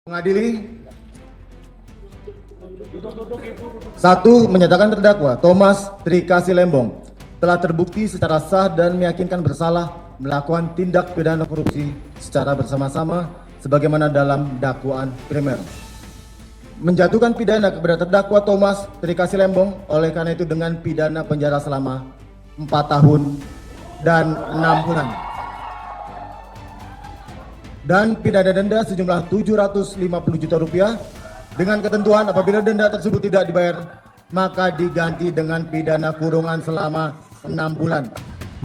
Mengadili. Satu, menyatakan terdakwa Thomas Trikasih Lembong telah terbukti secara sah dan meyakinkan bersalah melakukan tindak pidana korupsi secara bersama-sama sebagaimana dalam dakwaan primer. Menjatuhkan pidana kepada terdakwa Thomas Trikasih Lembong oleh karena itu dengan pidana penjara selama 4 tahun dan 6 bulan. Dan pidana denda sejumlah 750 juta rupiah dengan ketentuan apabila denda tersebut tidak dibayar maka diganti dengan pidana kurungan selama 6 bulan.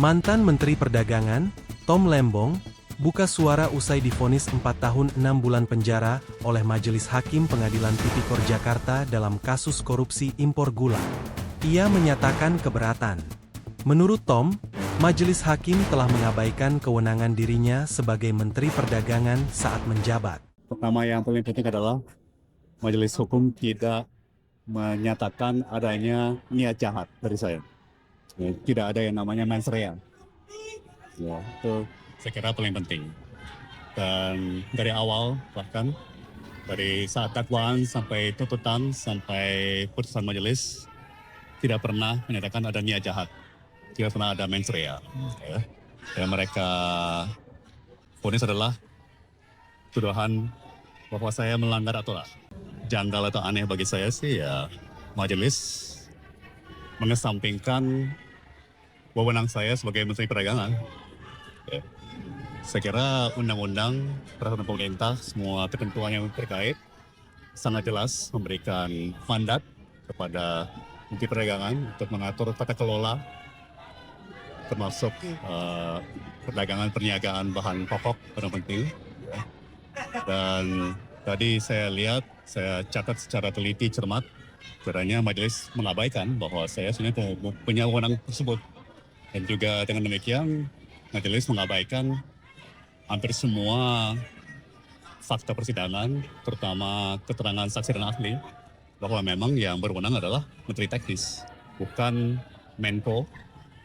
Mantan Menteri Perdagangan, Tom Lembong, buka suara usai divonis 4 tahun 6 bulan penjara oleh Majelis Hakim Pengadilan Tipikor Jakarta dalam kasus korupsi impor gula. Ia menyatakan keberatan. Menurut Tom, Majelis Hakim telah mengabaikan kewenangan dirinya sebagai Menteri Perdagangan saat menjabat. Pertama yang paling penting adalah Majelis Hukum tidak menyatakan adanya niat jahat dari saya. Tidak ada yang namanya mens rea. Ya, itu saya kira paling penting. Dan dari awal bahkan dari saat dakwaan sampai tuntutan sampai putusan majelis tidak pernah menyatakan ada niat jahat. Tidak pernah ada mens rea. Ya. Dan mereka vonis adalah tuduhan bahwa saya melanggar aturan. Janggal atau aneh bagi saya sih ya majelis mengesampingkan wewenang saya sebagai Menteri Perdagangan. Ya. Saya kira undang-undang peraturan pemerintah semua ketentuan yang terkait sangat jelas memberikan mandat kepada Menteri Perdagangan untuk mengatur tata kelola termasuk perdagangan perniagaan bahan pokok barang penting. Ya. Dan tadi saya lihat, saya catat secara teliti cermat, sebenarnya majelis mengabaikan bahwa saya sebenarnya punya wewenang tersebut. Dan juga dengan demikian, majelis mengabaikan hampir semua fakta persidangan, terutama keterangan saksi dan ahli, bahwa memang yang berwenang adalah Menteri Teknis, bukan Menko,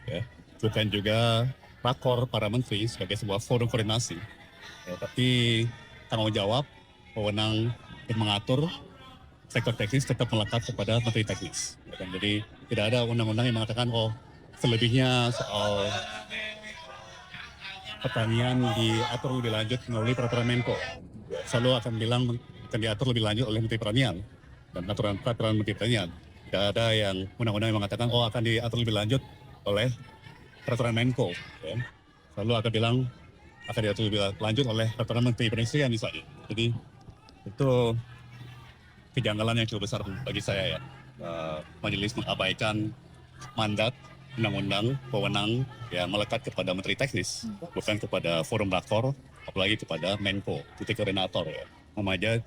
ya, bukan juga rakor para menteri sebagai sebuah forum koordinasi. Ya, tapi tanggung jawab, wewenang yang mengatur sektor teknis tetap melekat kepada Menteri Teknis. Ya, jadi tidak ada undang-undang yang mengatakan, selebihnya soal pertanian diatur lebih lanjut melalui peraturan Menko. Selalu akan bilang akan diatur lebih lanjut oleh Menteri Pertanian dan peraturan Menteri Pertanian. Tidak ada yang undang-undang yang mengatakan akan diatur lebih lanjut oleh peraturan Menko. Ya. Selalu akan bilang akan diatur lebih lanjut oleh peraturan Menteri Perindustrian misalnya. Jadi itu kejanggalan yang cukup besar bagi saya ya. Majelis mengabaikan mandat undang-undang wewenang yang melekat kepada Menteri Teknis, bukan kepada forum rakor, apalagi kepada Menko, titik koordinator ya.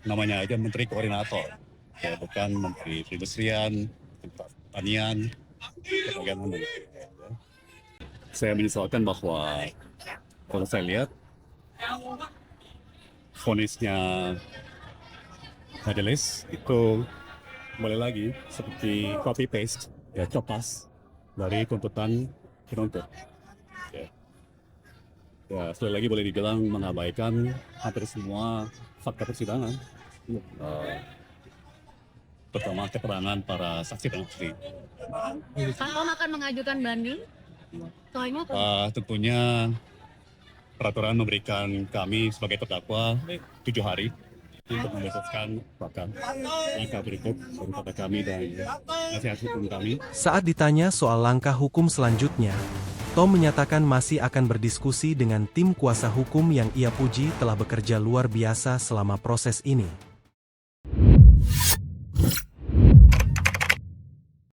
Namanya aja Menteri Koordinator, ya, bukan Menteri Perindustrian, Pertanian, bagaimana. Saya menyesalkan bahwa kalau saya lihat vonisnya majelis itu kembali lagi seperti copy paste, ya, copas dari tuntutan penuntut. Ya, sekali lagi boleh dibilang mengabaikan hampir semua fakta persidangan, pertama keterangan para saksi dan ahli. Pak Tom akan mengajukan banding? Soalnya Tentunya peraturan memberikan kami sebagai terdakwa 7 hari untuk membesarkan bahkan langkah berikut kepada kami dan nasihat hukum kami. Saat ditanya soal langkah hukum selanjutnya, Tom menyatakan masih akan berdiskusi dengan tim kuasa hukum yang ia puji telah bekerja luar biasa selama proses ini.